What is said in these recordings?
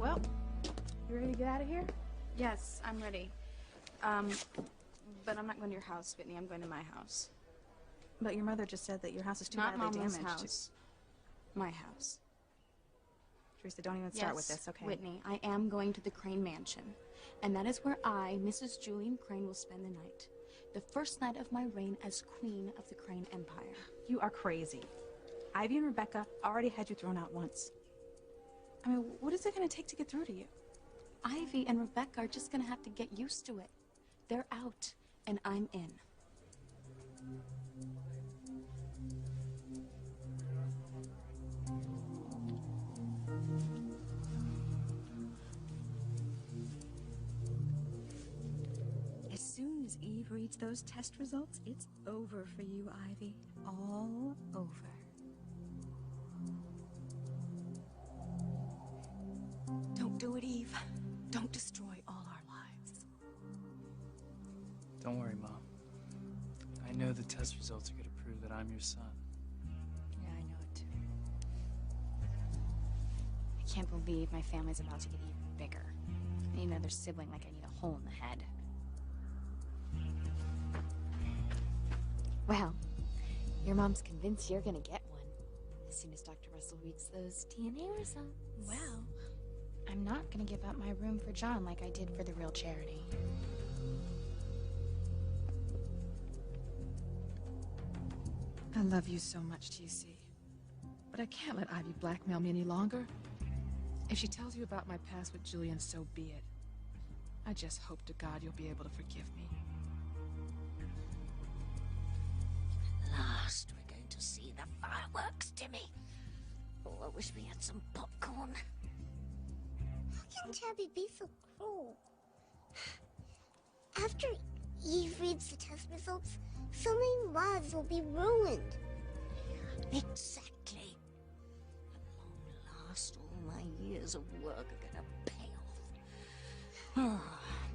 Well, you ready to get out of here? Yes, I'm ready. But I'm not going to your house, Whitney. I'm going to my house. But your mother just said that your house is too Not badly Mama's damaged. house. My house. Teresa, don't even start Yes, with this, okay? Whitney, I am going to the Crane Mansion. And that is where I, Mrs. Julian Crane, will spend the night. The first night of my reign as Queen of the Crane Empire. You are crazy. Ivy and Rebecca already had you thrown out once. I mean, what is it going to take to get through to you? Ivy and Rebecca are just going to have to get used to it. They're out, and I'm in. As soon as Eve reads those test results, it's over for you, Ivy. All over. Don't do it, Eve. Don't destroy all our lives. Don't worry, Mom. I know the test results are going to prove that I'm your son. Yeah, I know it too. I can't believe my family's about to get even bigger. I need another sibling like I need a hole in the head. Well, your mom's convinced you're gonna get one as soon as Dr. Russell reads those DNA results. Well, I'm not gonna give up my room for John like I did for the real charity. I love you so much, TC. But I can't let Ivy blackmail me any longer. If she tells you about my past with Julian, so be it. I just hope to God you'll be able to forgive me. Last, we're going to see the fireworks, Timmy. Oh, I wish we had some popcorn. How can Tabby be so cruel? After Eve reads the test results, so many lives will be ruined. Exactly. At long last, all my years of work are gonna pay off. Oh,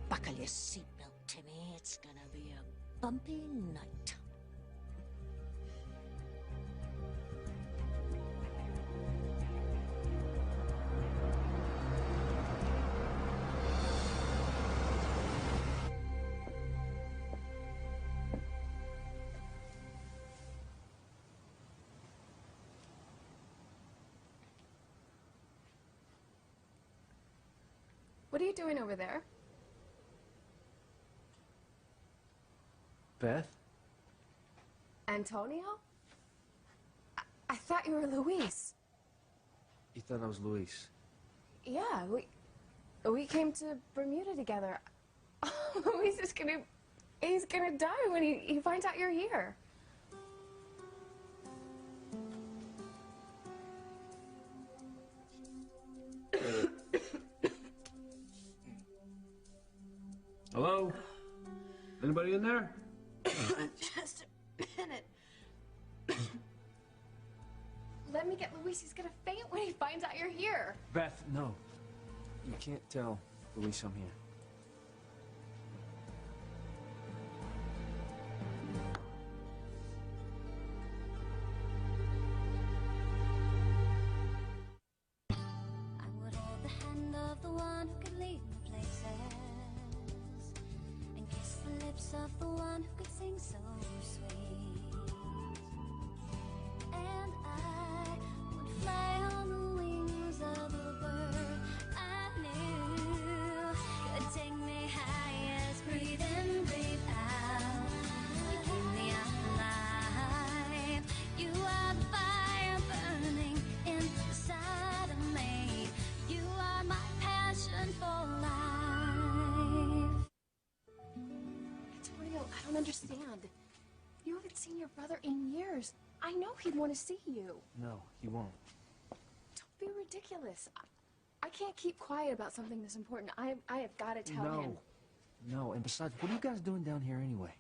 buckle your seatbelt, Timmy. It's gonna be a bumpy night. What are you doing over there? Beth? Antonio? I thought you were Luis. You thought I was Luis? Yeah, we came to Bermuda together. Luis is he's gonna die when he finds out you're here. Hello? Anybody in there? Just a minute. Let me get Luis. He's gonna faint when he finds out you're here. Beth, no. You can't tell Luis I'm here. I would hold the hand of the one who could lead me places, and kiss the lips of the one who could sing so sweet. And I would fly on the wings of a bird I knew could take me high as breathe in, breathe out. You keep me alive. You are the fire burning inside of me. You are my passion for life. Antonio, I don't understand. You haven't seen your brother in years. I know he'd want to see you. No, he won't. Don't be ridiculous. I can't keep quiet about something this important. I have got to tell him. No, and besides, what are you guys doing down here anyway?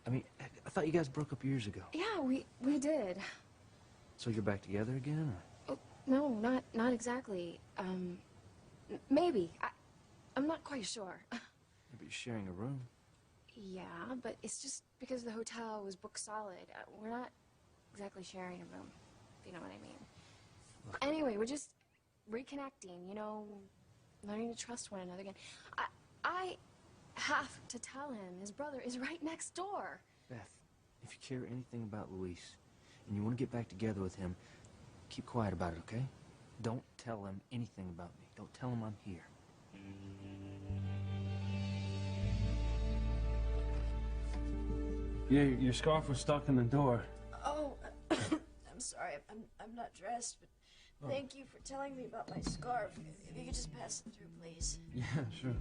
I mean, I thought you guys broke up years ago. Yeah, we did. So you're back together again, or? Oh, no, not exactly. Maybe. I'm not quite sure. Yeah, but you're sharing a room. Yeah, but it's just because the hotel was booked solid. We're not exactly sharing a room, if you know what I mean. Look. Anyway, reconnecting, you know, learning to trust one another again. I have to tell him his brother is right next door. Beth, if you care anything about Luis and you want to get back together with him, keep quiet about it, okay? Don't tell him anything about me. Don't tell him I'm here. Yeah, your scarf was stuck in the door. Oh, I'm sorry. I'm not dressed, but thank you for telling me about my scarf. If you could just pass it through, please. Yeah, sure.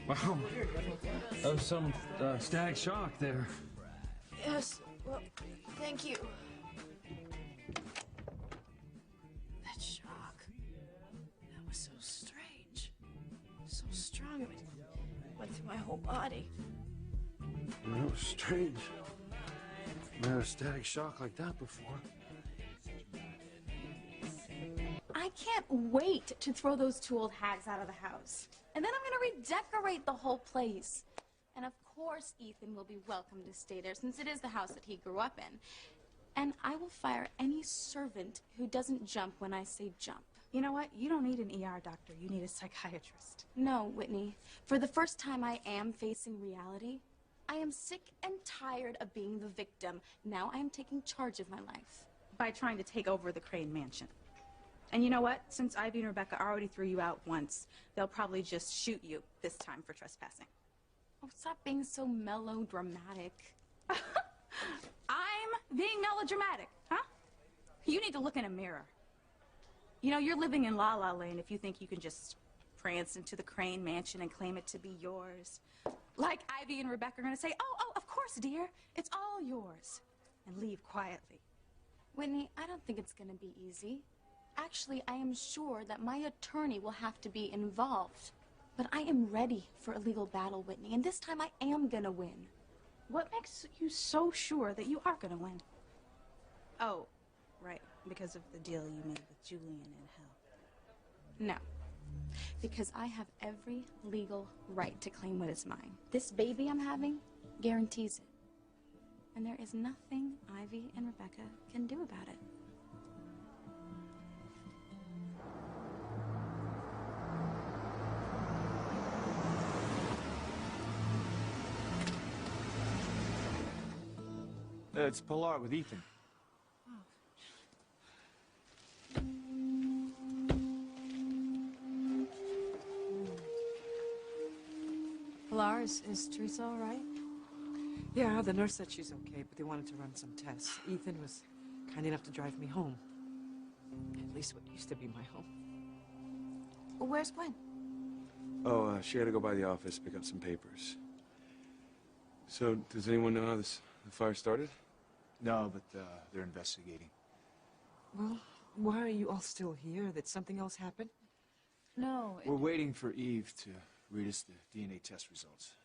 Wow, that was some static shock there. Yes, well, thank you. That shock. That was so strange. So strong. It went through my whole body. That was strange. Never had a static shock like that before. I can't wait to throw those two old hags out of the house. And then I'm gonna redecorate the whole place. And of course Ethan will be welcome to stay there since it is the house that he grew up in. And I will fire any servant who doesn't jump when I say jump. You know what? You don't need an ER doctor. You need a psychiatrist. No, Whitney. For the first time I am facing reality. I am sick and tired of being the victim. Now I am taking charge of my life. By trying to take over the Crane Mansion. And you know what? Since Ivy and Rebecca already threw you out once, they'll probably just shoot you this time for trespassing. Oh, stop being so melodramatic. I'm being melodramatic, huh? You need to look in a mirror. You know, you're living in La La Land if you think you can just prance into the Crane Mansion and claim it to be yours. Like Ivy and Rebecca are gonna say, oh, of course, dear. It's all yours. And leave quietly. Whitney, I don't think it's gonna be easy. Actually, I am sure that my attorney will have to be involved. But I am ready for a legal battle, Whitney, and this time I am gonna win. What makes you so sure that you are gonna win? Oh, right, because of the deal you made with Julian in hell. No, because I have every legal right to claim what is mine. This baby I'm having guarantees it. And there is nothing Ivy and Rebecca can do about it. It's Pilar with Ethan. Pilar, is Teresa all right? Yeah, the nurse said she's okay, but they wanted to run some tests. Ethan was kind enough to drive me home. At least what used to be my home. Where's Gwen? Oh, she had to go by the office, pick up some papers. So, does anyone know how the fire started? No, but they're investigating. Well, why are you all still here? Did something else happen? No. We're waiting for Eve to read us the DNA test results.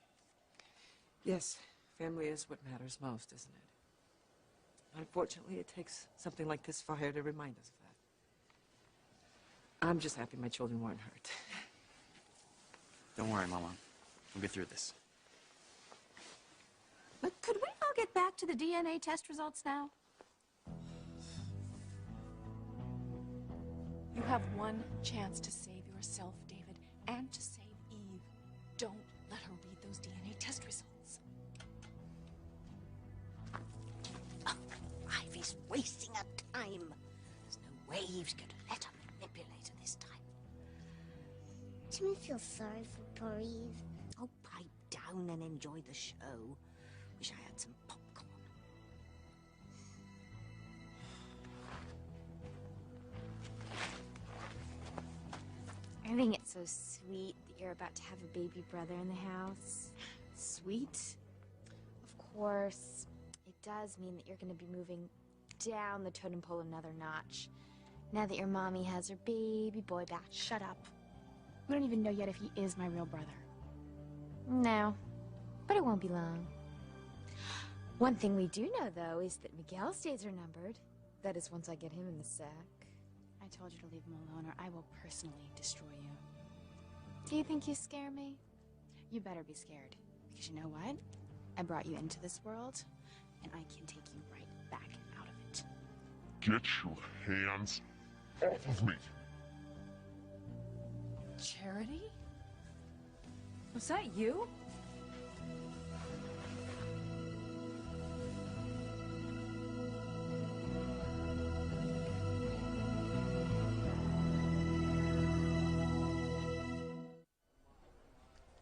Yes, family is what matters most, isn't it? Unfortunately, it takes something like this fire to remind us of that. I'm just happy my children weren't hurt. Don't worry, Mama. We'll get through this. But could we all get back to the DNA test results now? You have one chance to save yourself, David, and to save Eve. Don't let her read those DNA test results. Oh, Ivy's wasting her time. There's no way Eve's going to let her manipulate her this time. Do you feel sorry for poor Eve? Oh, pipe down and enjoy the show. Wish I had some popcorn. I think it's so sweet that you're about to have a baby brother in the house. Sweet? Of course, it does mean that you're going to be moving down the totem pole another notch. Now that your mommy has her baby boy back. Shut up. We don't even know yet if he is my real brother. No, but it won't be long. One thing we do know, though, is that Miguel's days are numbered. That is, once I get him in the sack. I told you to leave him alone or I will personally destroy you. Do you think you scare me? You better be scared. Because you know what? I brought you into this world, and I can take you right back out of it. Get your hands off of me! Charity? Was that you?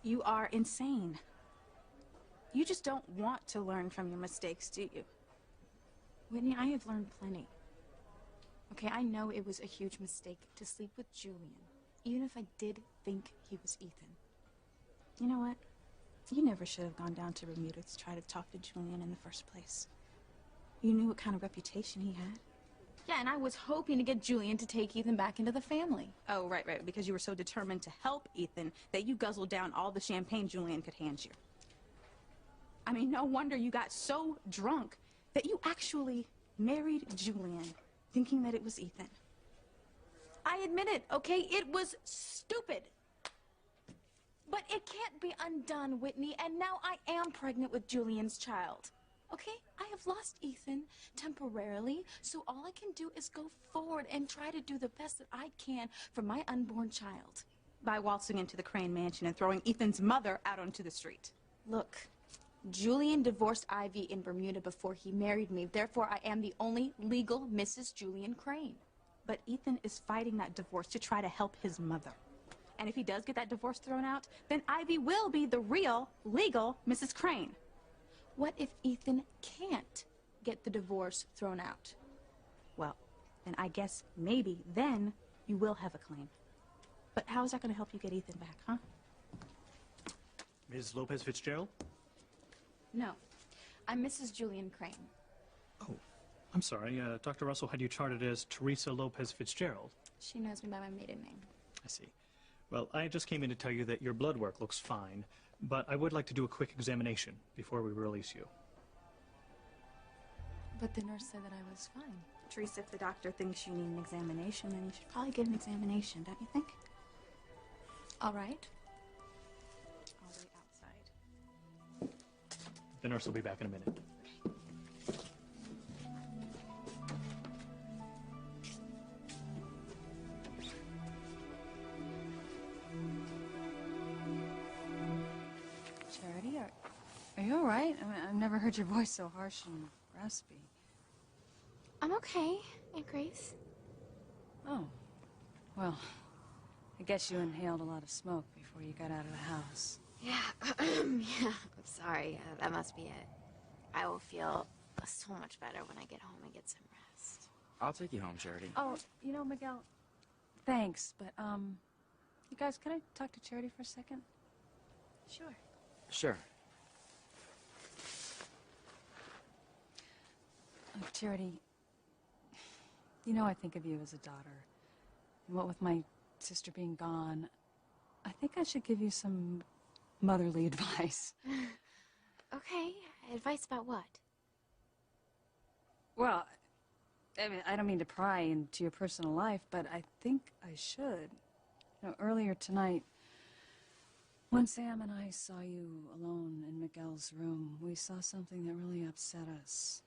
You are insane. You just don't want to learn from your mistakes, do you? Whitney, I have learned plenty. Okay, I know it was a huge mistake to sleep with Julian, even if I did think he was Ethan. You know what? You never should have gone down to Bermuda to try to talk to Julian in the first place. You knew what kind of reputation he had. Yeah, and I was hoping to get Julian to take Ethan back into the family. Oh, right, because you were so determined to help Ethan that you guzzled down all the champagne Julian could hand you. I mean, no wonder you got so drunk that you actually married Julian, thinking that it was Ethan. I admit it, okay? It was stupid. But it can't be undone, Whitney, and now I am pregnant with Julian's child. Okay? I have lost Ethan temporarily, so all I can do is go forward and try to do the best that I can for my unborn child. By waltzing into the Crane Mansion and throwing Ethan's mother out onto the street. Look, Julian divorced Ivy in Bermuda before he married me. Therefore, I am the only legal Mrs. Julian Crane. But Ethan is fighting that divorce to try to help his mother. And if he does get that divorce thrown out, then Ivy will be the real, legal Mrs. Crane. What if Ethan can't get the divorce thrown out? Well, then I guess maybe then you will have a claim. But how is that going to help you get Ethan back, huh? Ms. Lopez Fitzgerald? No. I'm Mrs. Julian Crane. Oh, I'm sorry. Dr. Russell had you charted as Teresa Lopez Fitzgerald. She knows me by my maiden name. I see. Well, I just came in to tell you that your blood work looks fine, but I would like to do a quick examination before we release you. But the nurse said that I was fine. Teresa, if the doctor thinks you need an examination, then you should probably get an examination, don't you think? All right. I'll wait outside. The nurse will be back in a minute. Charity, are you all right? I mean, I've never heard your voice so harsh and raspy. I'm okay, Aunt Grace. Oh, well, I guess you inhaled a lot of smoke before you got out of the house. Yeah, yeah, I'm sorry. That must be it. I will feel so much better when I get home and get some rest. I'll take you home, Charity. Oh, you know, Miguel, thanks, but, you guys, can I talk to Charity for a second? Sure. Sure. Look, Charity, you know I think of you as a daughter. And what with my sister being gone, I think I should give you some motherly advice. Okay, advice about what? Well, I mean, I don't mean to pry into your personal life, but I think I should. You know, earlier tonight, when Sam and I saw you alone in Miguel's room, we saw something that really upset us.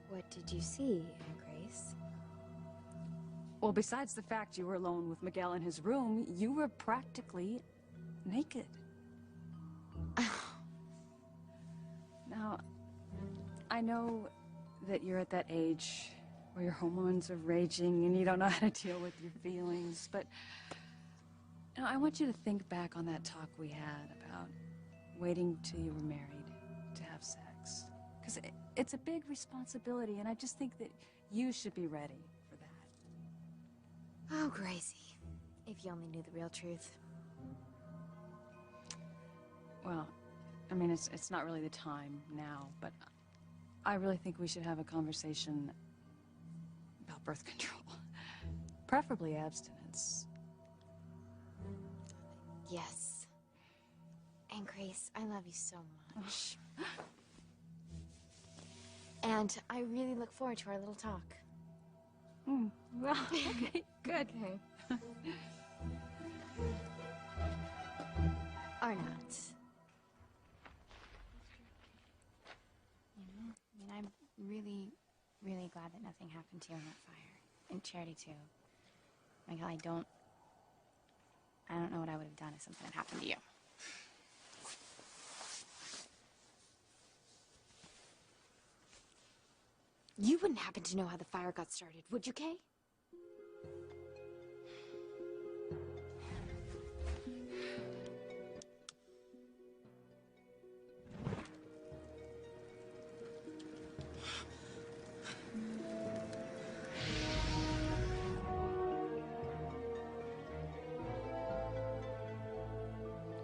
What did you see, Aunt Grace? Well, besides the fact you were alone with Miguel in his room, you were practically naked. Now, I know that you're at that age where your hormones are raging and you don't know how to deal with your feelings, but you know, I want you to think back on that talk we had about waiting till you were married to have sex. Because it's a big responsibility, and I just think that you should be ready for that. Oh, Gracie, if you only knew the real truth. Well, I mean, it's not really the time now, but I really think we should have a conversation about birth control. Preferably abstinence. Yes. And Grace, I love you so much. And I really look forward to our little talk. Well, okay, good. Okay. or not? You know, I mean, I'm really, really glad that nothing happened to you in that fire. And Charity, too. Michael, I don't know what I would have done if something had happened to you. You wouldn't happen to know how the fire got started, would you, Kay?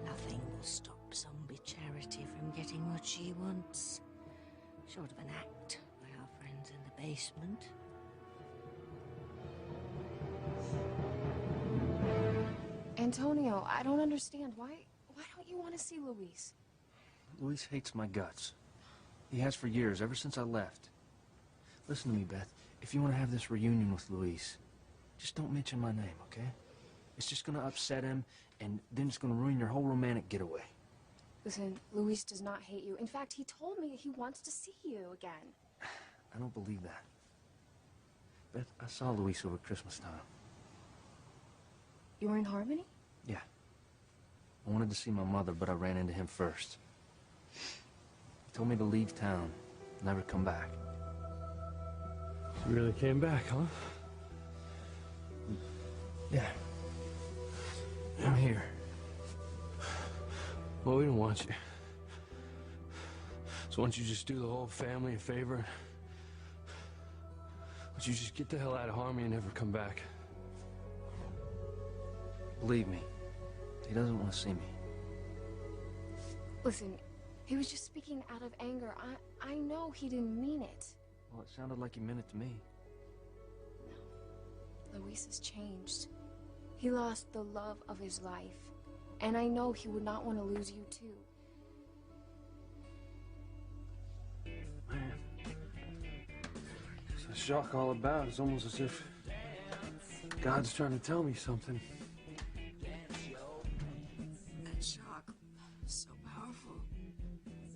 Nothing will stop zombie Charity from getting what she wants. Short of an act by our friends in the basement. Antonio, I don't understand. Why don't you want to see Luis? Luis hates my guts. He has for years, ever since I left. Listen to me, Beth. If you want to have this reunion with Luis, just don't mention my name, okay? It's just gonna upset him, and then it's gonna ruin your whole romantic getaway. Listen, Luis does not hate you. In fact, he told me he wants to see you again. I don't believe that. Beth, I saw Luis over Christmas time. You were in Harmony? Yeah. I wanted to see my mother, but I ran into him first. He told me to leave town, never come back. You really came back, huh? Yeah. I'm here. Well, we don't want you. So why don't you just do the whole family a favor? Why don't you just get the hell out of Harmony and never come back? Believe me, he doesn't want to see me. Listen, he was just speaking out of anger. I know he didn't mean it. Well, it sounded like he meant it to me. Luis has changed. He lost the love of his life. And I know he would not want to lose you, too. Man, it's a shock all about. It's almost as if God's trying to tell me something. That shock is so powerful.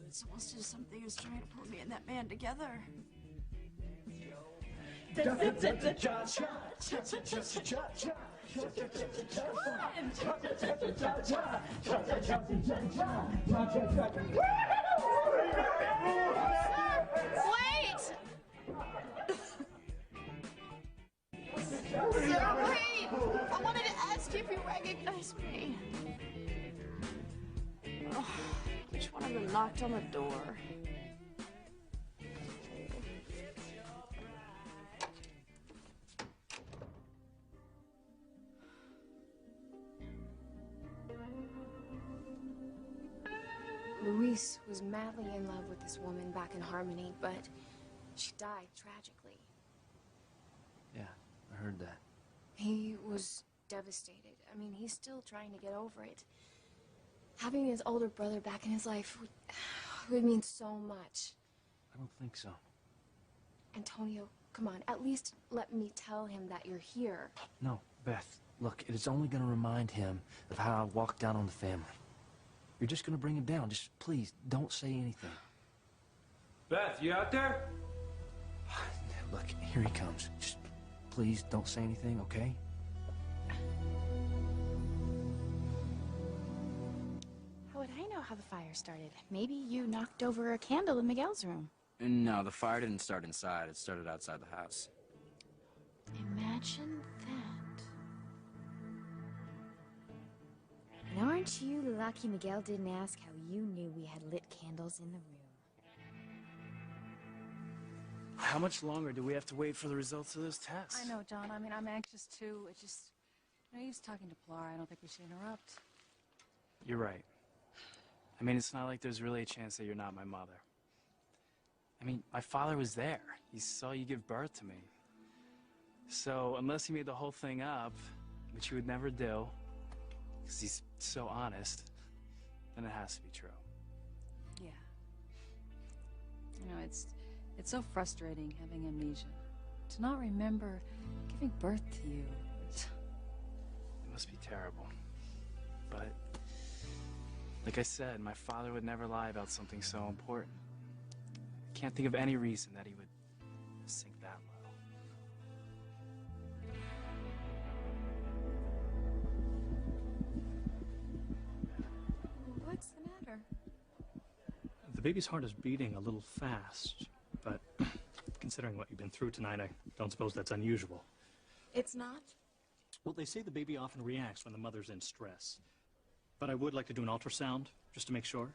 It's almost as something is trying to pull me and that man together. Wait! Sir, wait! I wanted to ask you if you recognized me. Oh, which one of them knocked on the door? Luis was madly in love with this woman back in Harmony, but she died tragically. Yeah, I heard that. He was devastated. I mean, he's still trying to get over it. Having his older brother back in his life would mean so much. I don't think so. Antonio, come on, at least let me tell him that you're here. No, Beth, look, it is only going to remind him of how I walked down on the family. You're just going to bring him down. Just please, don't say anything. Beth, you out there? Look, here he comes. Just please don't say anything, okay? How would I know how the fire started? Maybe you knocked over a candle in Miguel's room. No, the fire didn't start inside. It started outside the house. Imagine that. And aren't you lucky Miguel didn't ask how you knew we had lit candles in the room? How much longer do we have to wait for the results of those tests? I know, John. I mean, I'm anxious too. It just, he was talking to Pilar. I don't think we should interrupt. You're right. I mean, it's not like there's really a chance that you're not my mother. I mean, my father was there. He saw you give birth to me. So, unless he made the whole thing up, which he would never do, because he's so honest, then it has to be true. Yeah. You know, it's so frustrating having amnesia. To not remember giving birth to you. It must be terrible. But Like I said, my father would never lie about something so important. I can't think of any reason that he would sink that low. What's the matter? The baby's heart is beating a little fast, but considering what you've been through tonight, I don't suppose that's unusual. It's not? Well, they say the baby often reacts when the mother's in stress. But I would like to do an ultrasound, just to make sure.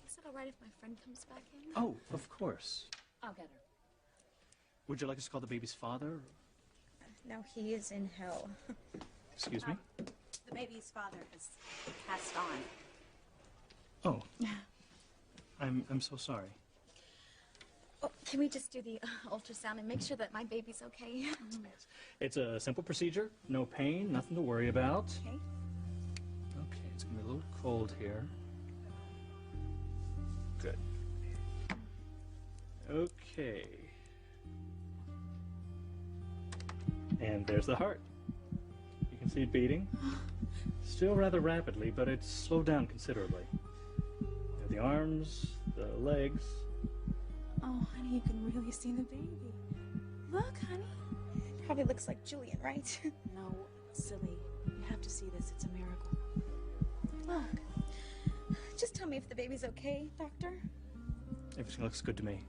Is it all right if my friend comes back in? Oh, of course. I'll get her. Would you like us to call the baby's father? No, he is in hell. Excuse me? The baby's father has passed on. Oh. I'm so sorry. Oh, can we just do the ultrasound and make sure that my baby's okay? It's a simple procedure, no pain, nothing to worry about. Okay. Okay, it's gonna be a little cold here. Good. Okay. And there's the heart. You can see it beating. Still rather rapidly, but it's slowed down considerably. You have the arms, the legs. Oh, honey, you can really see the baby. Look, honey. Probably looks like Julian, right? No, silly. You have to see this. It's a miracle. Look. Just tell me if the baby's okay, doctor. Everything looks good to me.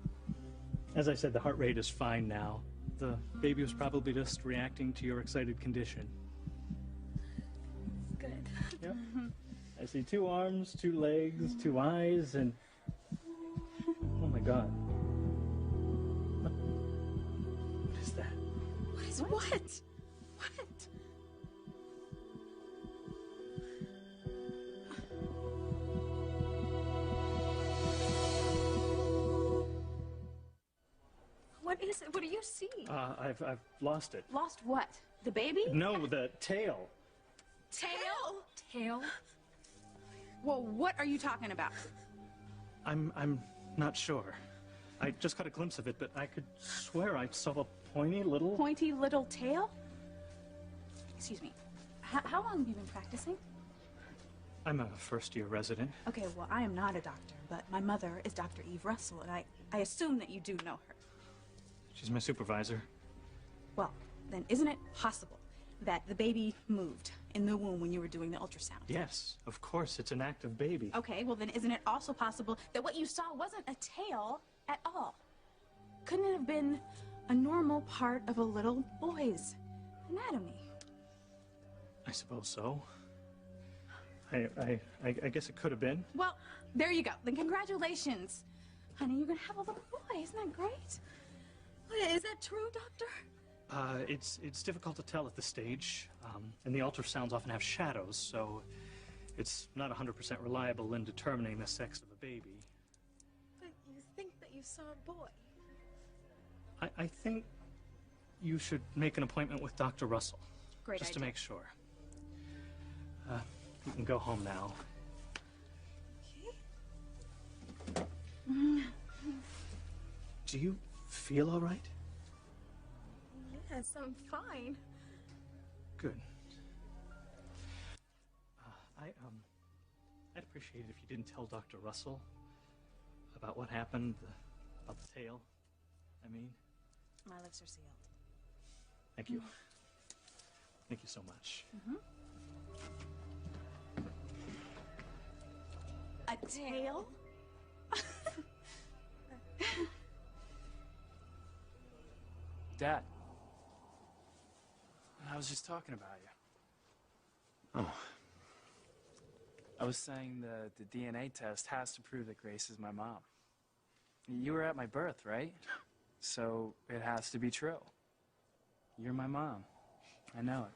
As I said, the heart rate is fine now. The baby was probably just reacting to your excited condition. Good. Yep. I see 2 arms, 2 legs, 2 eyes, and... Oh my God. What is that? What? What? What is it? What do you see? I've lost it. Lost what? The baby? No, the tail. Tail? Tail? Well, what are you talking about? I'm not sure. I just got a glimpse of it, but I could swear I saw a pointy little... Pointy little tail? Excuse me. How long have you been practicing? I'm a first-year resident. Okay, well, I am not a doctor, but my mother is Dr. Eve Russell, and I assume that you do know her. She's my supervisor. Well, then isn't it possible that the baby moved in the womb when you were doing the ultrasound? Yes, of course, it's an active baby. Okay, well then isn't it also possible that what you saw wasn't a tail at all? Couldn't it have been a normal part of a little boy's anatomy? I suppose so. I guess it could have been. Well, there you go. Then congratulations. Honey, you're gonna have a little boy. Isn't that great? Is that true, doctor? It's difficult to tell at this stage, and the ultrasounds often have shadows, so it's not 100% reliable in determining the sex of a baby. But you think that you saw a boy. I think you should make an appointment with Dr. Russell. Great just idea. to make sure. You can go home now. Do you feel all right? Yes, I'm fine. Good. I'd appreciate it if you didn't tell Dr. Russell about what happened, about the tail. I mean. My lips are sealed. Thank you. Thank you so much. A tail? Dad. I was just talking about you. Oh. I was saying the DNA test has to prove that Grace is my mom. You were at my birth, right? So it has to be true. You're my mom. I know it.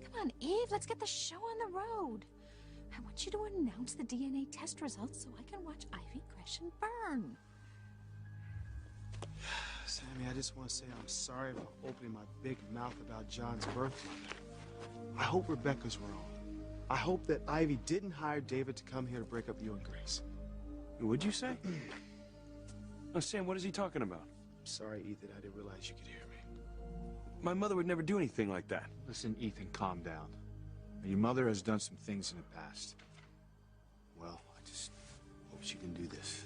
Come on, Eve, let's get the show on the road. I want you to announce the DNA test results so I can watch Ivy Gresham burn. Sammy, I just want to say I'm sorry about opening my big mouth about John's birth mother. I hope Rebecca's wrong. I hope that Ivy didn't hire David to come here to break up you and Grace. What'd you say? Oh, Sam, what is he talking about? Sorry, Ethan, I didn't realize you could hear me. My mother would never do anything like that. Listen, Ethan, calm down. Your mother has done some things in the past. Well, I just hope she can do this.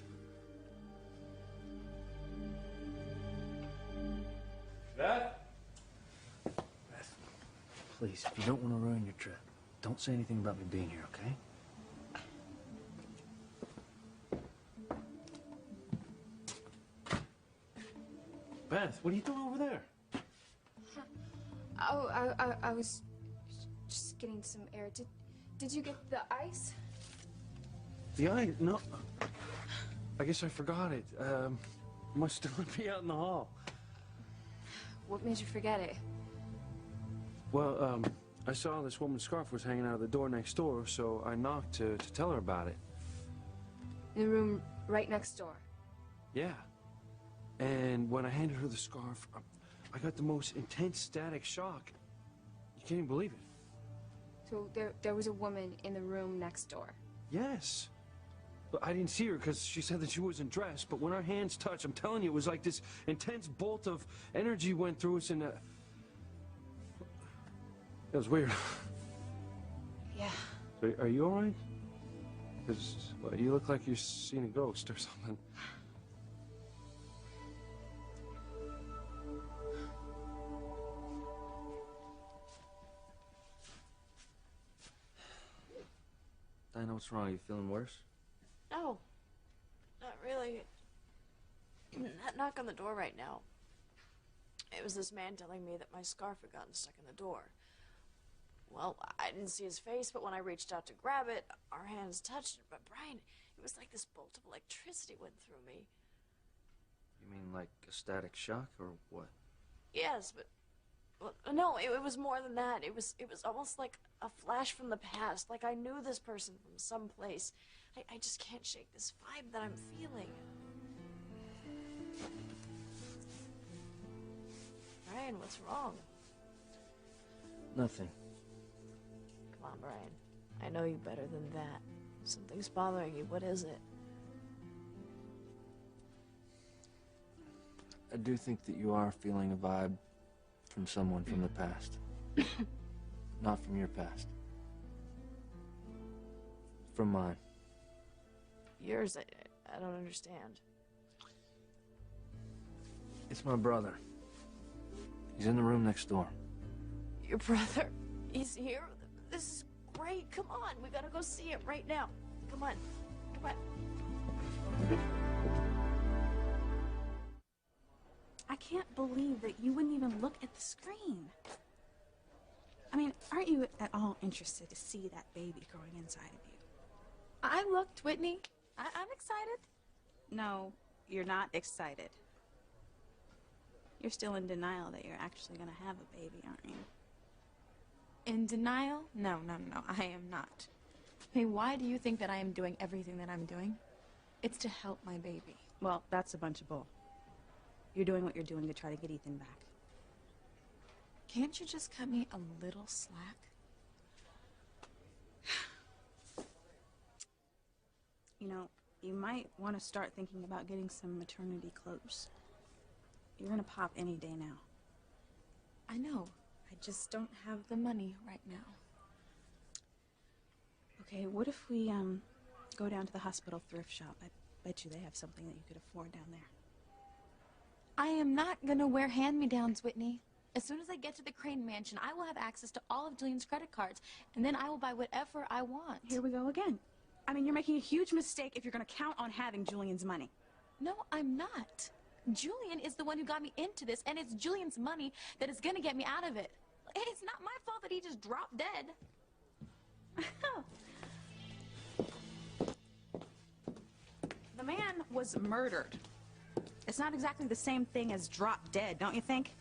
Beth? Beth, please, if you don't want to ruin your trip, don't say anything about me being here, okay? Beth, what are you doing over there? Oh, I was just getting some air. Did you get the ice? The eye? No. I guess I forgot it. Must still be out in the hall. What made you forget it? Well, I saw this woman's scarf was hanging out of the door next door, so I knocked to tell her about it. In the room right next door. Yeah. And when I handed her the scarf, I got the most intense static shock. You can't even believe it. So there was a woman in the room next door. Yes. But I didn't see her because she said that she wasn't dressed. But when our hands touched, I'm telling you, it was like this intense bolt of energy went through us, and it was weird. Yeah. So, are you all right? Because you look like you're seeing a ghost or something. Diana, what's wrong? Are you feeling worse? No, not really. That knock on the door right now. It was this man telling me that my scarf had gotten stuck in the door. Well, I didn't see his face, but when I reached out to grab it, our hands touched it. But Brian, it was like this bolt of electricity went through me. You mean like a static shock or what? Yes, but well, no, it was more than that. It was almost like a flash from the past. Like I knew this person from someplace. I just can't shake this vibe that I'm feeling. Brian, what's wrong? Nothing. Come on, Brian. I know you better than that. Something's bothering you. What is it? I do think that you are feeling a vibe from someone from the past. Not from your past. From mine. Yours? I don't understand. It's my brother. He's in the room next door. Your brother? He's here? This is great. Come on. We gotta go see him right now. Come on. Come on. I can't believe that you wouldn't even look at the screen. I mean, aren't you at all interested to see that baby growing inside of you? I looked, Whitney. I'm excited. No, you're not excited. You're still in denial that you're actually gonna have a baby, aren't you? In denial? No, I am not. Hey, why do you think that I am doing everything that I'm doing? It's to help my baby. Well, that's a bunch of bull. You're doing what you're doing to try to get Ethan back. Can't you just cut me a little slack? You know, you might want to start thinking about getting some maternity clothes. You're gonna pop any day now. I know. I just don't have the money right now. Okay, what if we, go down to the hospital thrift shop? I bet you they have something that you could afford down there. I am not gonna wear hand-me-downs, Whitney. As soon as I get to the Crane Mansion, I will have access to all of Julian's credit cards, and then I will buy whatever I want. Here we go again. I mean, you're making a huge mistake if you're gonna count on having Julian's money. No, I'm not. Julian is the one who got me into this, and it's Julian's money that is gonna get me out of it. It's not my fault that he just dropped dead. The man was murdered. It's not exactly the same thing as drop dead, don't you think?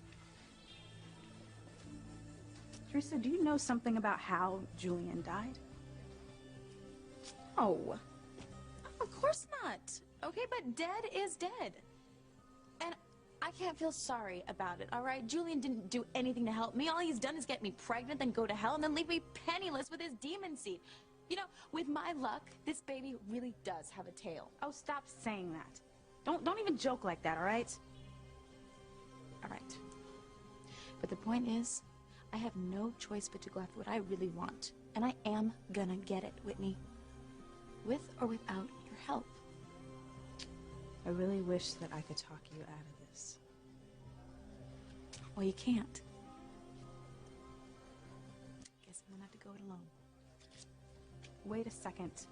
Teresa, do you know something about how Julian died? Oh, of course not. Okay, but dead is dead. And I can't feel sorry about it, all right? Julian didn't do anything to help me. All he's done is get me pregnant, then go to hell, and then leave me penniless with his demon seed. You know, with my luck, this baby really does have a tail. Oh, stop saying that. Don't even joke like that, all right? All right. But the point is, I have no choice but to go after what I really want. And I am gonna get it, Whitney. With or without your help. I really wish that I could talk you out of this. Well, you can't. Guess I'm gonna have to go it alone. Wait a second.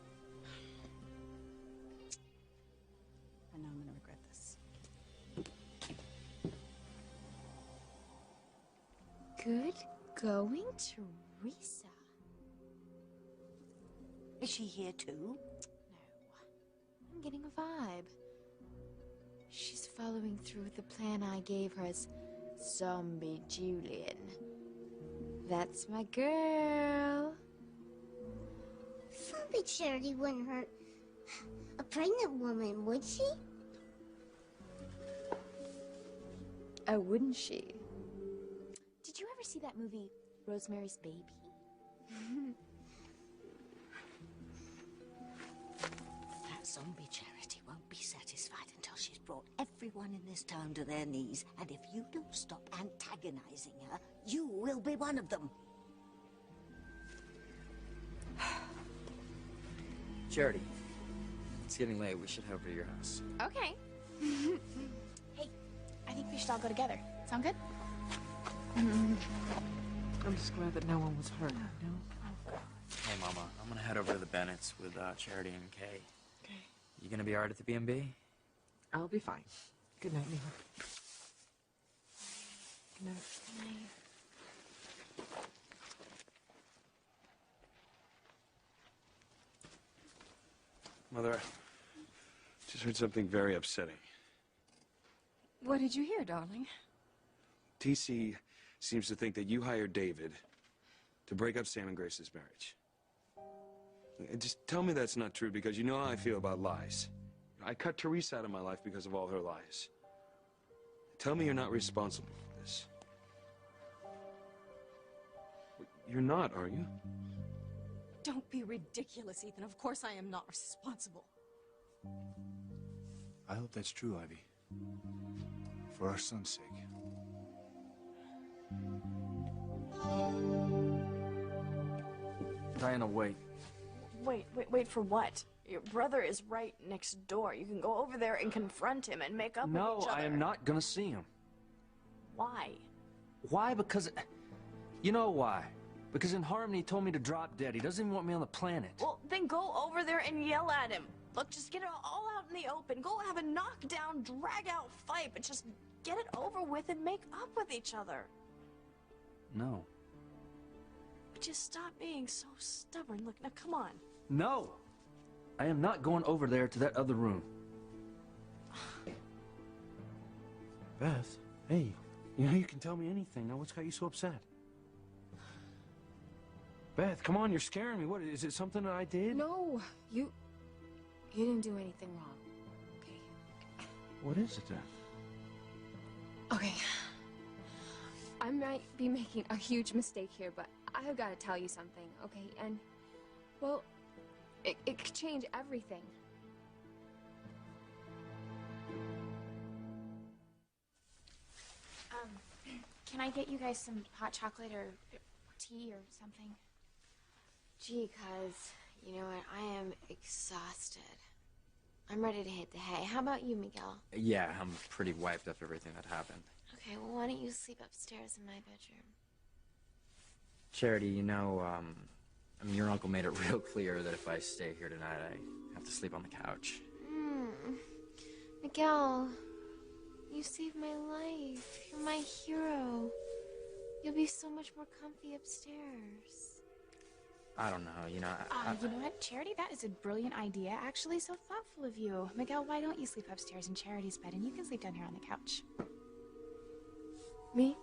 I know I'm gonna regret this. Good going, Teresa. Is she here too? I'm getting a vibe. She's following through with the plan I gave her as Zombie Julian. That's my girl. Zombie Charity wouldn't hurt a pregnant woman, would she? Oh, wouldn't she? Did you ever see that movie, Rosemary's Baby? That zombie Charity won't be satisfied until she's brought everyone in this town to their knees. And if you don't stop antagonizing her, you will be one of them. Charity, it's getting late. We should head over to your house. Okay. Hey, I think we should all go together. Sound good? I'm just glad that no one was hurt, you know? Hey, Mama, I'm gonna head over to the Bennetts with Charity and Kay. Okay. You gonna be alright at the B&B? I'll be fine. Good night, Mila. Good night. Good night. Mother, just heard something very upsetting. What did you hear, darling? TC seems to think that you hired David to break up Sam and Grace's marriage. Just tell me that's not true, because you know how I feel about lies. I cut Teresa out of my life because of all her lies. Tell me you're not responsible for this. You're not, are you? Don't be ridiculous, Ethan. Of course I am not responsible. I hope that's true, Ivy. For our son's sake. Diana, wait. Wait for what? Your brother is right next door. You can go over there and confront him and make up with No, each other. I am not gonna see him. Why? Why? Because... You know why. Because in Harmony he told me to drop dead. He doesn't even want me on the planet. Well, then go over there and yell at him. Look, just get it all out in the open. Go have a knockdown, drag-out fight, but just get it over with and make up with each other. No. But just stop being so stubborn. Look, now come on. No! I am not going over there to that other room. Beth, hey, you know you can tell me anything. Now what's got you so upset? Beth, come on, you're scaring me. What, is it something that I did? No, you didn't do anything wrong. Okay. What is it then? Okay. I might be making a huge mistake here, but I've got to tell you something, okay? And, well, it could change everything. Can I get you guys some hot chocolate or tea or something? Gee, cuz, you know what? I am exhausted. I'm ready to hit the hay. How about you, Miguel? Yeah, I'm pretty wiped after everything that happened. Okay, well, why don't you sleep upstairs in my bedroom? Charity, you know, I mean, your uncle made it real clear that if I stay here tonight, I have to sleep on the couch. Miguel, you saved my life. You're my hero. You'll be so much more comfy upstairs. I don't know, you know, You know what, Charity? That is a brilliant idea. Actually, so thoughtful of you. Miguel, why don't you sleep upstairs in Charity's bed and you can sleep down here on the couch? Me?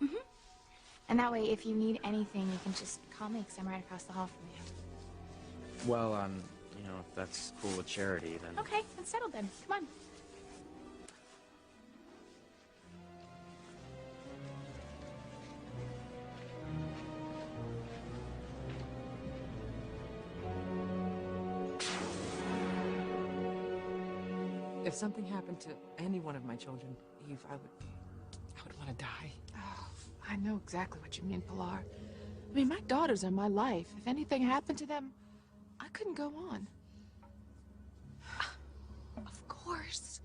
Mm-hmm. And that way, if you need anything, you can just call me because I'm right across the hall from you. well, you know, if that's cool with Charity, then... Okay, it's settled then. Come on. If something happened to any one of my children, Eve, I would want to die. Oh, I know exactly what you mean, Pilar. I mean, my daughters are my life. If anything happened to them, I couldn't go on. Of course.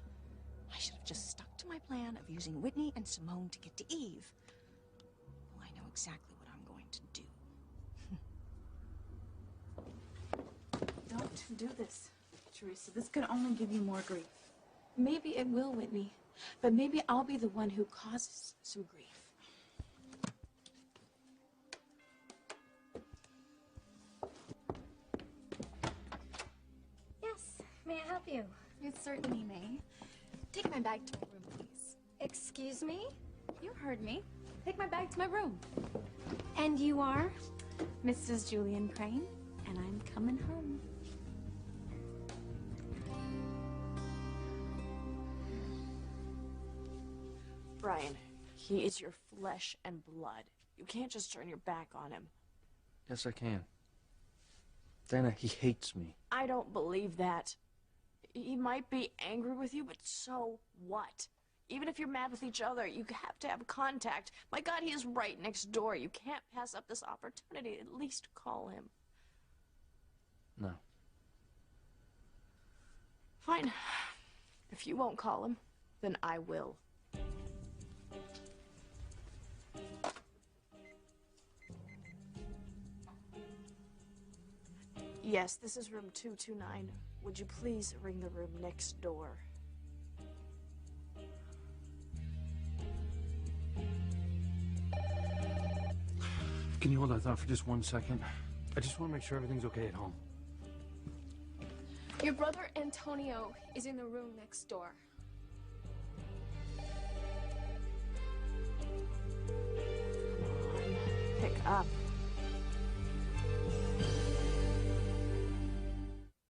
I should have just stuck to my plan of using Whitney and Simone to get to Eve. Well, I know exactly what I'm going to do. Don't do this, Teresa. This could only give you more grief. Maybe it will, Whitney. But maybe I'll be the one who causes some grief. Yes, may I help you? You certainly may. Take my bag to my room, please. Excuse me? You heard me. Take my bag to my room. And you are? Mrs. Julian Crane, and I'm coming home. Brian, he is your flesh and blood. You can't just turn your back on him. Yes, I can. Dana, he hates me. I don't believe that. He might be angry with you, but so what? Even if you're mad with each other, you have to have contact. My God, he is right next door. You can't pass up this opportunity. At least call him. No. Fine. If you won't call him, then I will. Yes, this is room 229. Would you please ring the room next door? Can you hold that thought for just 1 second? I just want to make sure everything's okay at home. Your brother Antonio is in the room next door. Pick up.